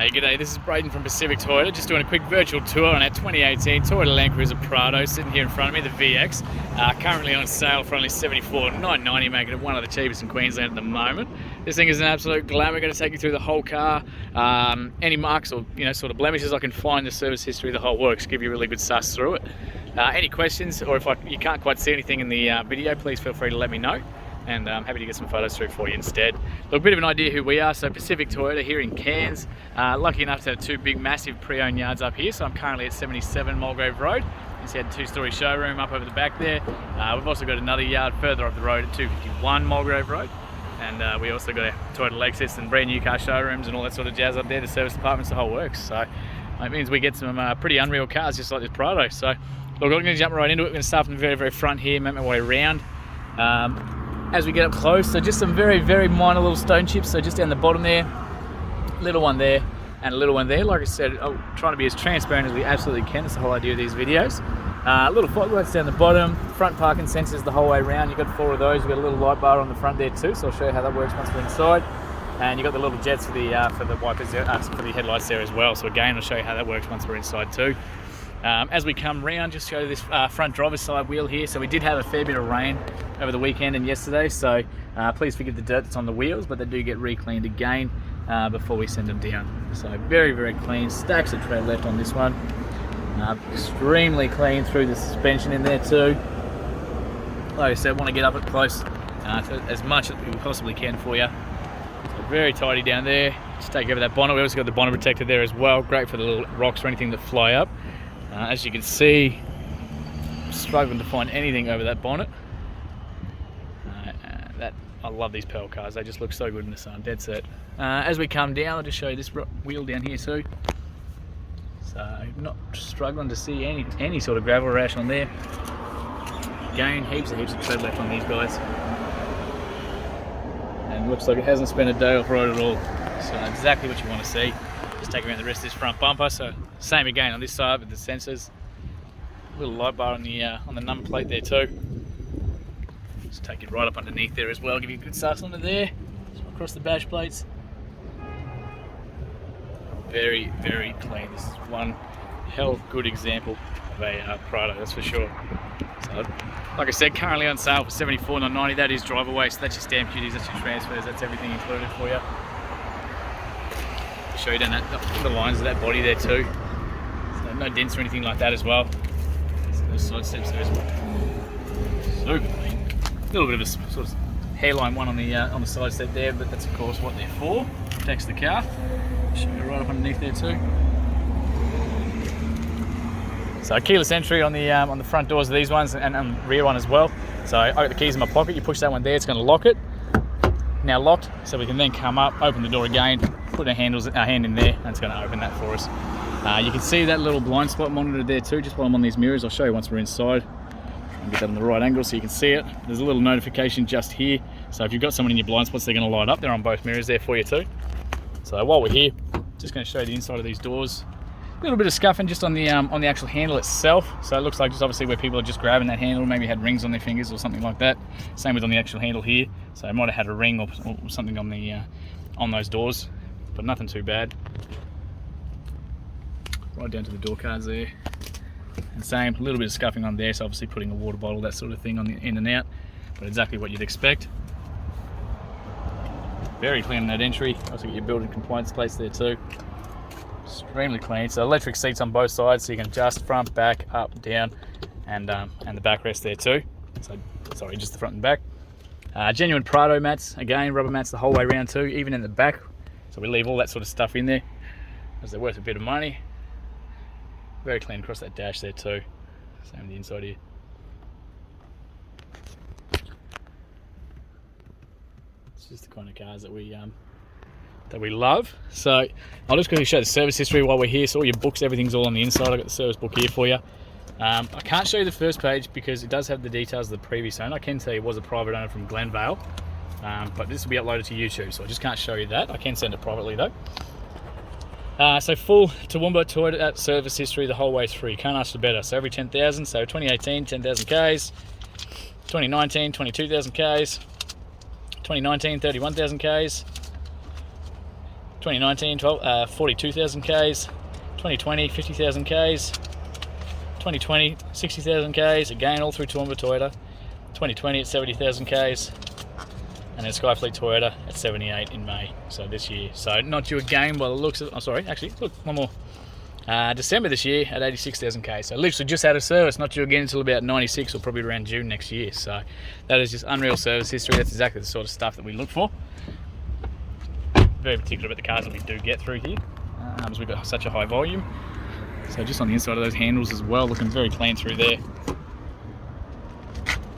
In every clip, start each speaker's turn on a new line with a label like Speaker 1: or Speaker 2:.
Speaker 1: Hey, g'day, this is Braden from Pacific Toyota, just doing a quick virtual tour on our 2018 Toyota Landcruiser Prado, sitting here in front of me, the VX. Currently on sale for only $74,990, making it one of the cheapest in Queensland at the moment. This thing is an absolute glamour. Going to take you through the whole car, any marks or sort of blemishes I can find, the service history, the whole works, give you a really good suss through it. Any questions, or if you can't quite see anything in the video, please feel free to let me know. And I'm happy to get some photos through for you instead. Look, a bit of an idea who we are. So Pacific Toyota here in Cairns. Lucky enough to have two big massive pre-owned yards up here. So I'm currently at 77 Mulgrave Road. You see, had a two-storey showroom up over the back there. We've also got another yard further up the road at 251 Mulgrave Road. And we also got a Toyota Lexus and brand new car showrooms and all that sort of jazz up there. The service departments, the whole works. So it means we get some pretty unreal cars just like this Prado. So look, I'm going to jump right into it. We're going to start from the very, very front here, make my way around. As we get up close, so just some very, very minor little stone chips. So just down the bottom there, little one there, and a little one there. Like I said, I'm trying to be as transparent as we absolutely can. That's the whole idea of these videos. Little fog lights down the bottom, front parking sensors the whole way around. You've got 4 of those. We've got a little light bar on the front there too, so I'll show you how that works once we're inside. And you've got the little jets for the wipers there, for the headlights there as well. So again, I'll show you how that works once we're inside too. As we come round, just show this front driver's side wheel here. So we did have a fair bit of rain over the weekend and yesterday, so please forgive the dirt that's on the wheels, but they do get re-cleaned again before we send them down. So very, very clean, stacks of tread left on this one. Extremely clean through the suspension in there too. Like I said, want to get up at close to as much as we possibly can for you. So very tidy down there. Just take over that bonnet. We also got the bonnet protector there as well. Great for the little rocks or anything that fly up. As you can see, I'm struggling to find anything over that bonnet. I love these Pearl cars, they just look so good in the sun, dead set. As we come down, I'll just show you this wheel down here too. So not struggling to see any sort of gravel rash on there. Again, heaps of tread left on these guys. And looks like it hasn't spent a day off road at all. So exactly what you want to see. Just take around the rest of this front bumper. So same again on this side with the sensors. Little light bar on the number plate there too. Just take it right up underneath there as well. Give you a good suss under there. So across the bash plates. Very, very clean. This is one hell of a good example of a Prado, that's for sure. So, like I said, currently on sale for $74,990. That is drive away. So that's your stamp duties, that's your transfers, that's everything included for you. Show you down the lines of that body there too. So no dents or anything like that as well. So those side steps there as well. Super clean. A little bit of a sort of hairline one on the side step there, but that's of course what they're for. Protects the car. Show you right up underneath there too. So keyless entry on the front doors of these ones and rear one as well. So I got the keys in my pocket. You push that one there, it's going to lock it. Now locked, so we can then come up, open the door again, put our hand in there, and it's going to open that for us. You can see that little blind spot monitor there too, just while I'm on these mirrors. I'll show you once we're inside. Try and get that on the right angle so you can see it. There's a little notification just here. So if you've got someone in your blind spots, they're going to light up. They're on both mirrors there for you too. So while we're here, just going to show you the inside of these doors. A little bit of scuffing just on the actual handle itself. So it looks like just obviously where people are just grabbing that handle, maybe had rings on their fingers or something like that. Same with on the actual handle here. So it might have had a ring or something on those doors, but nothing too bad. Right down to the door cards there. And same, a little bit of scuffing on there, so obviously putting a water bottle, that sort of thing on the in and out, but exactly what you'd expect. Very clean on that entry. Also get your building compliance plates there too. Extremely clean. So electric seats on both sides, so you can adjust front, back, up, down, and the backrest there too. So sorry, just the front and back. Genuine Prado mats, again rubber mats the whole way around too, even in the back. So we leave all that sort of stuff in there, as they're worth a bit of money. Very clean across that dash there too. Same on the inside here. It's just the kind of cars that we love. So I'll just quickly show the service history while we're here. So all your books, everything's all on the inside. I've got the service book here for you. I can't show you the first page because it does have the details of the previous owner. I can tell you it was a private owner from Glenvale, but this will be uploaded to YouTube, so I just can't show you that. I can send it privately though. So full Toowoomba Toyota service history the whole way through. You can't ask for better. So every 10,000, so 2018, 10,000 Ks, 2019, 22,000 Ks, 2019, 31,000 Ks, 2019, 42,000 Ks. 2020, 50,000 Ks. 2020, 60,000 Ks. Again, all through Toowoomba Toyota. 2020 at 70,000 Ks. And then Skyfleet Toyota at 78 in May, so this year. So not due again by the looks of, oh sorry, actually, look, one more. December this year at 86,000 Ks. So literally just out of service, not due again until about 96 or probably around June next year. So that is just unreal service history. That's exactly the sort of stuff that we look for. Very particular about the cars that we do get through here, as we've got such a high volume. So just on the inside of those handles as well, looking very clean through there.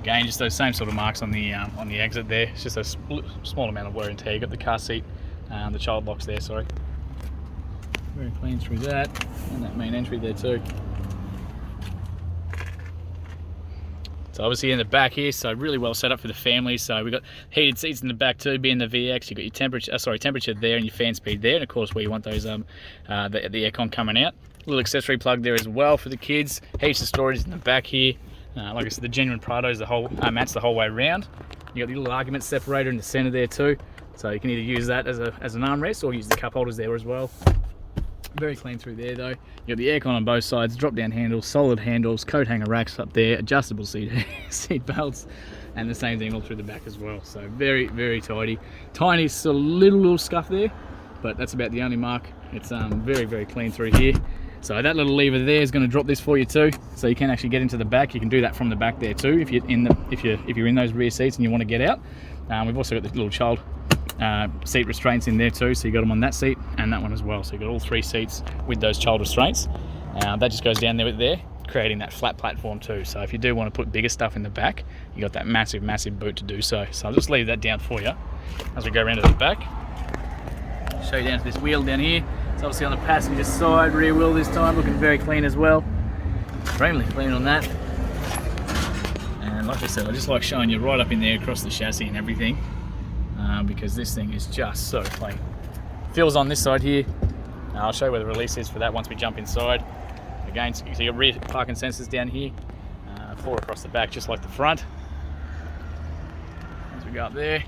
Speaker 1: Again, just those same sort of marks on the exit there. It's just a small amount of wear and tear. You got the car seat, the child locks there, sorry. Very clean through that, and that main entry there too. So obviously in the back here, so really well set up for the family. So we've got heated seats in the back too, being the VX. You've got your temperature there and your fan speed there, and of course where you want those the aircon coming out. A little accessory plug there as well for the kids. Heaps of storage in the back here. Like I said, the genuine Prado is the whole mats the whole way around. You got the little argument separator in the center there too, so you can either use that as an armrest or use the cup holders there as well. Very clean through there though. You got the aircon on both sides, drop down handles, solid handles, coat hanger racks up there, adjustable seat belts, and the same thing all through the back as well. So very, very tidy. Tiny sort of little scuff there, but that's about the only mark. It's very, very clean through here. So that little lever there is going to drop this for you too, so you can actually get into the back. You can do that from the back there too if you're in those rear seats and you want to get out. We've also got the little child seat restraints in there too, so you got them on that seat and that one as well. So you got all three seats with those child restraints. That just goes down there, creating that flat platform too. So if you do want to put bigger stuff in the back, you got that massive boot to do so. So I'll just leave that down for you as we go around to the back. Show you down to this wheel down here. It's obviously on the passenger side, rear wheel this time, looking very clean as well. Extremely clean on that. And like I said, I just like showing you right up in there across the chassis and everything, because this thing is just so clean. Feels on this side here. I'll show you where the release is for that once we jump inside. Again, so you got rear parking sensors down here, 4 across the back, just like the front. As we go up there.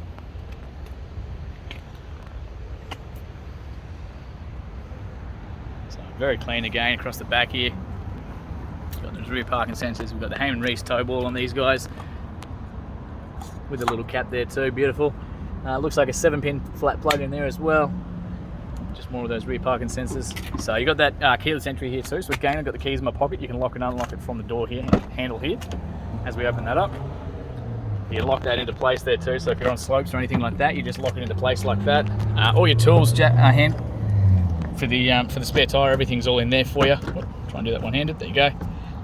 Speaker 1: Very clean again across the back here. We've got those rear parking sensors. We've got the Heyman Reese tow ball on these guys with a little cap there too. Beautiful. Looks like a 7-pin flat plug in there as well. Just more of those rear parking sensors. So you got that keyless entry here too. So again, I've got the keys in my pocket. You can lock and unlock it from the door here, handle here. As we open that up, you lock that into place there too. So if you're on slopes or anything like that, you just lock it into place like that. All your tools, for the spare tyre, everything's all in there for you. Try and do that one-handed, there you go.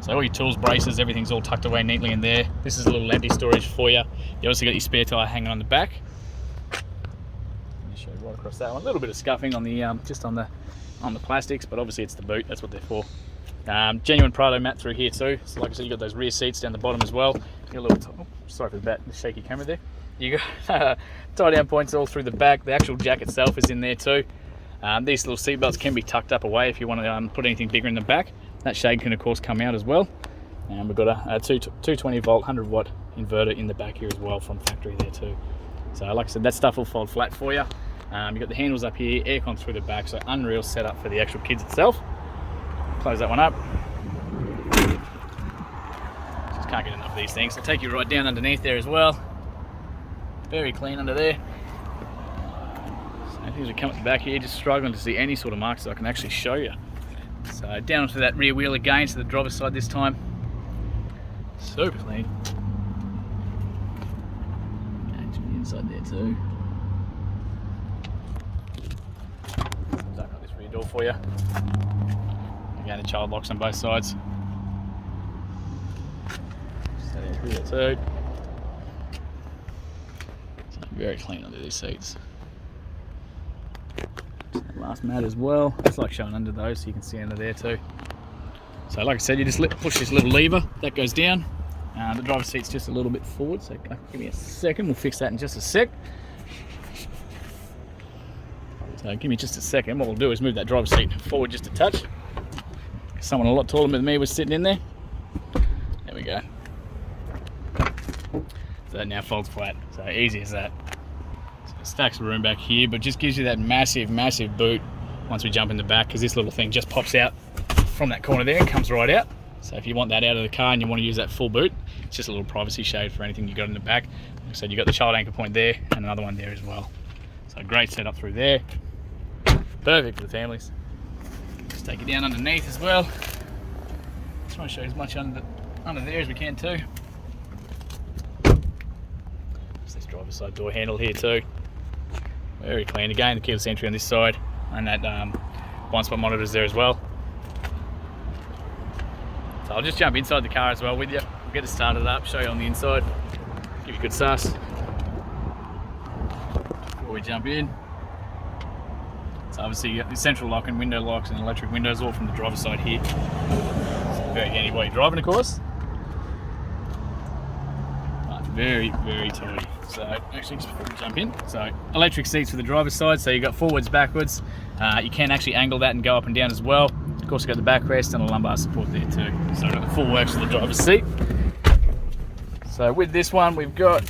Speaker 1: So all your tools, braces, everything's all tucked away neatly in there. This is a little empty storage for you. You also got your spare tyre hanging on the back. Let me show you right across that one. A little bit of scuffing on the just on the plastics, but obviously it's the boot, that's what they're for. Genuine Prado mat through here too. So like I said, you got those rear seats down the bottom as well. You got a little, sorry for the shaky camera there. You got tie down points all through the back. The actual jack itself is in there too. These little seat belts can be tucked up away if you want to put anything bigger in the back. That shade can of course come out as well. And we've got a 220 volt 100 watt inverter in the back here as well from factory there too. So like I said, that stuff will fold flat for you. You've got the handles up here, aircon through the back, so unreal setup for the actual kids itself. Close that one up. Just can't get enough of these things. I'll take you right down underneath there as well. Very clean under there. As we come at the back here, just struggling to see any sort of marks that I can actually show you. So down onto that rear wheel again, to the driver's side this time. Super clean. Going to the inside there too. Open up this rear door for you. Again, the child locks on both sides. Just that out here too. So very clean under these seats. Last mat as well. It's like showing under those, so you can see under there too. So like I said, you just push this little lever, that goes down. The driver's seat's just a little bit forward, so give me a second, we'll fix that in just a sec. So give me just a second. What we'll do is move that driver's seat forward just a touch. Someone a lot taller than me was sitting in there. There we go. So that now folds flat, so easy as that. So stacks of room back here, but just gives you that massive boot once we jump in the back, because this little thing just pops out from that corner there and comes right out. So if you want that out of the car and you want to use that full boot, it's just a little privacy shade for anything you got in the back. Like I said, you got the child anchor point there and another one there as well. So great setup through there. Perfect for the families. Just take it down underneath as well. Try to show as much under there as we can too. Just this driver's side door handle here too. Very clean. Again, the keyless entry on this side, and that blind spot monitors there as well. So I'll just jump inside the car as well with you. We'll get it started up, show you on the inside, give you a good suss before we jump in. So obviously you got the central lock and window locks and electric windows all from the driver's side here. So very handy while you're driving, of course. But very tidy. So actually, just before we jump in, so electric seats for the driver's side. So you got forwards, backwards. You can actually angle that and go up and down as well. Of course, you've got the backrest and a lumbar support there too. So we've got the full works of the driver's seat. So with this one, we've got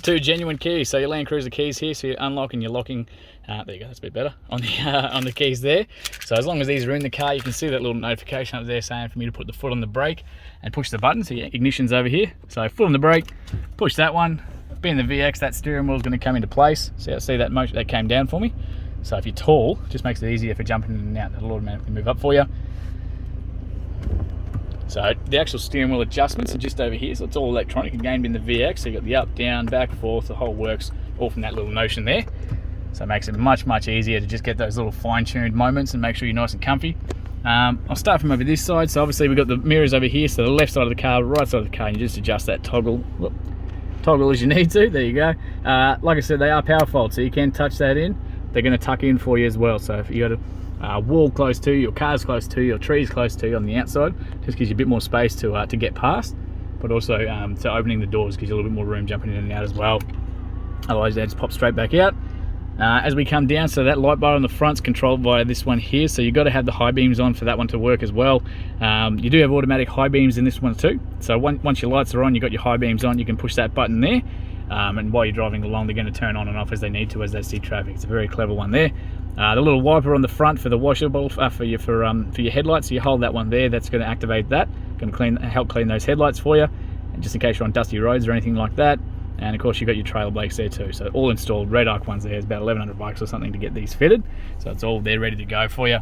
Speaker 1: 2 genuine keys. So your Landcruiser keys here, so you're unlocking, you're locking. There you go, that's a bit better on the keys there. So as long as these are in the car, you can see that little notification up there saying for me to put the foot on the brake and push the button. So your ignition's over here. So foot on the brake, push that one. Being the VX, that steering wheel is going to come into place. So see that motion that came down for me. So if you're tall, it just makes it easier for jumping in and out. That'll automatically move up for you. So the actual steering wheel adjustments are just over here. So it's all electronic, again being the VX. So you got the up, down, back, forth, the whole works all from that little motion there. So it makes it much easier to just get those little fine-tuned moments and make sure you're nice and comfy. I'll start from over this side. So obviously we've got the mirrors over here. So the left side of the car, right side of the car, and you just adjust that toggle as you need to. There you go. Like I said, they are power fold, so you can touch that in. They're going to tuck in for you as well. So if you got a wall close to you, your car's close to you, your tree's close to you on the outside, just gives you a bit more space to get past, but also to opening the doors gives you a little bit more room jumping in and out as well. Otherwise they just pop straight back out. As we come down, so that light bar on the front's controlled by this one here, so you've got to have the high beams on for that one to work as well. You do have automatic high beams in this one too, so once your lights are on, you've got your high beams on, you can push that button there, and while you're driving along, they're going to turn on and off as they need to, as they see traffic. It's a very clever one there. The little wiper on the front for the washable for your headlights, so you hold that one there, that's going to activate that, going to help clean those headlights for you, and just in case you're on dusty roads or anything like that. And of course you've got your trailer brakes there too, so all installed. Red Arc ones there is about 1,100 bucks or something to get these fitted, so it's all there ready to go for you.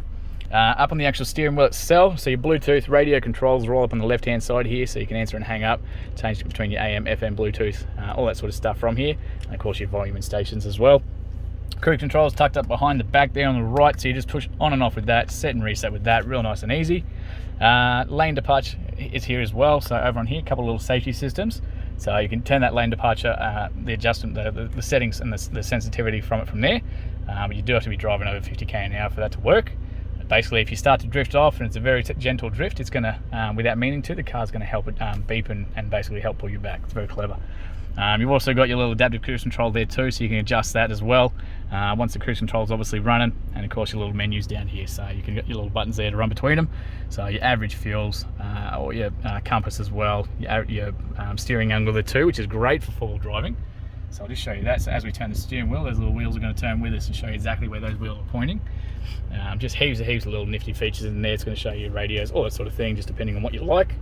Speaker 1: Up on the actual steering wheel itself, so your Bluetooth radio controls are all up on the left hand side here, so you can answer and hang up, change between your AM, FM, Bluetooth, all that sort of stuff from here, and of course your volume and stations as well. Cruise control is tucked up behind the back there on the right, so you just push on and off with that, set and reset with that, real nice and easy. Lane departure is here as well, so over on here, a couple of little safety systems. So you can turn that lane departure, the adjustment, the settings and the sensitivity from it from there. But you do have to be driving over 50k an hour for that to work. Basically, if you start to drift off, and it's a very gentle drift, it's going to, without meaning to, the car's going to help it beep and basically help pull you back. It's very clever. You've also got your little adaptive cruise control there too, so you can adjust that as well once the cruise control is obviously running, and of course your little menus down here, so you can get your little buttons there to run between them. So your average fuels, or your compass as well, your steering angle there too, which is great for four-wheel driving. So I'll just show you that. So as we turn the steering wheel, those little wheels are going to turn with us and show you exactly where those wheels are pointing. Just heaps of little nifty features in there. It's going to show you radios, all that sort of thing, just depending on what you like.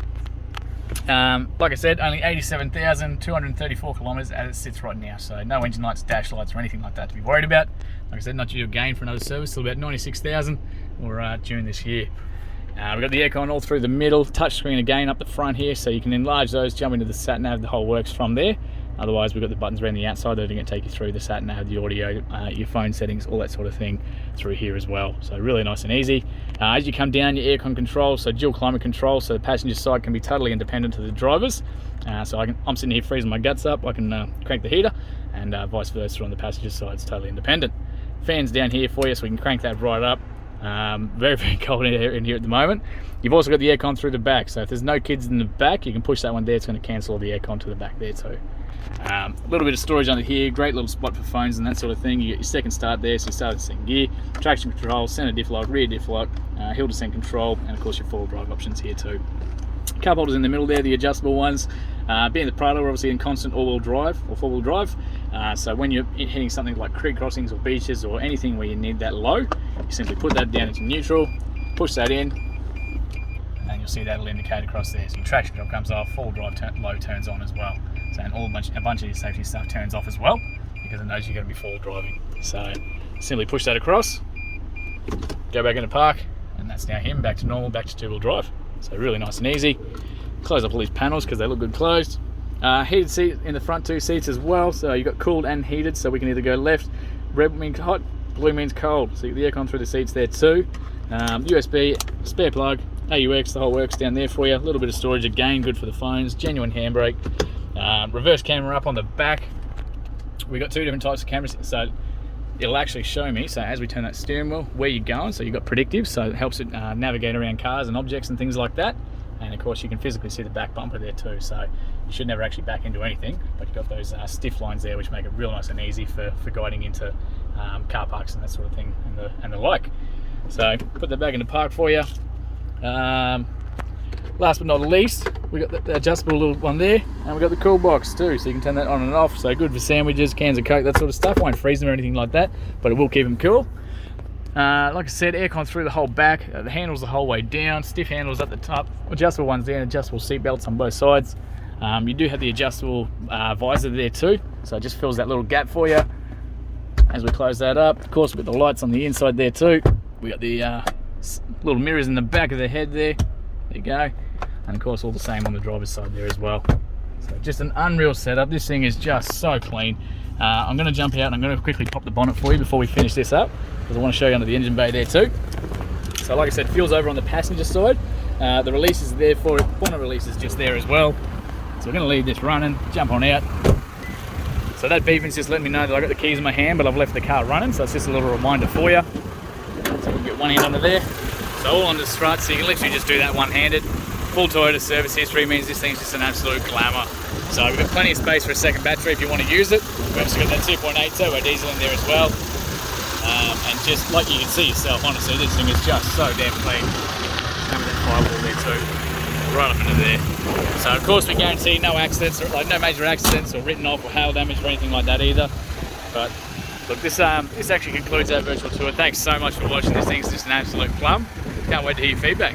Speaker 1: Like I said, only 87,234 kilometers as it sits right now, so no engine lights, dash lights or anything like that to be worried about. Like I said, not due again for another service, still about 96,000 or June this year. We've got the aircon all through the middle, touchscreen again up the front here, so you can enlarge those, jump into the sat nav, the whole works from there. Otherwise, we've got the buttons around the outside that are going to take you through the sat nav, the audio, your phone settings, all that sort of thing through here as well. So really nice and easy. As you come down, your aircon control, so dual climate control, so the passenger side can be totally independent to the drivers. So I'm sitting here freezing my guts up, I can crank the heater, and vice versa on the passenger side, it's totally independent. Fans down here for you, so we can crank that right up. Very cold in here at the moment. You've also got the aircon through the back, so if there's no kids in the back, you can push that one there, it's going to cancel all the aircon to the back there too. A little bit of storage under here, great little spot for phones and that sort of thing. You get your second start there, so you start in second gear, traction control, center diff lock, rear diff lock, hill descent control, and of course your four-wheel drive options here too. Cup holders in the middle there, the adjustable ones. Being the Prado, we're obviously in constant all-wheel drive or four-wheel drive. So when you're hitting something like creek crossings or beaches or anything where you need that low, you simply put that down into neutral, push that in, and you'll see that'll indicate across there. So your traction control comes off, four-wheel drive low turns on as well. So and a bunch of your safety stuff turns off as well because it knows you're going to be four-wheel driving. So simply push that across, go back into park, and that's now him back to normal, back to two-wheel drive. So really nice and easy. Close up all these panels because they look good closed. Heated seat in the front two seats as well, so you've got cooled and heated, so we can either go left, red means hot, blue means cold, so you get the aircon through the seats there too. USB, spare plug, AUX, the whole works down there for you. A little bit of storage again, good for the phones, genuine handbrake. Reverse camera up on the back. We've got two different types of cameras, so it'll actually show me, so as we turn that steering wheel, where you're going, so you've got predictive, so it helps it navigate around cars and objects and things like that. And of course you can physically see the back bumper there too, so you should never actually back into anything, but you've got those stiff lines there which make it real nice and easy for guiding into car parks and that sort of thing and the like. So put that back into park for you. Last but not least, we got the adjustable little one there, and we got the cool box too, so you can turn that on and off. So good for sandwiches, cans of Coke, that sort of stuff. Won't freeze them or anything like that, but it will keep them cool. Like I said, aircon through the whole back, the handles the whole way down, stiff handles at the top, adjustable ones there, and adjustable seat belts on both sides. You do have the adjustable visor there too, so it just fills that little gap for you. As we close that up, of course we've got the lights on the inside there too. We got the little mirrors in the back of the head there. There you go. And of course all the same on the driver's side there as well. So just an unreal setup. This thing is just so clean. I'm going to jump out and I'm going to quickly pop the bonnet for you before we finish this up, because I want to show you under the engine bay there too. So like I said, fuel's over on the passenger side. The release is there for it. Bonnet release is just there as well. So we're going to leave this running, jump on out. So that beeping's just letting me know that I've got the keys in my hand, but I've left the car running, so it's just a little reminder for you. So we can get one hand under there. So all on the strut, so you can literally just do that one-handed. Full Toyota service history means this thing's just an absolute glamour. So we've got plenty of space for a second battery if you want to use it. We've also got that 2.8 turbo diesel in there as well. And just like you can see yourself, honestly, this thing is just so damn clean. Have that firewall there too, right up into there. So of course we guarantee no accidents, or like no major accidents or written off or hail damage or anything like that either. But look, this actually concludes our virtual tour. Thanks so much for watching. This thing's just an absolute plum. Can't wait to hear your feedback.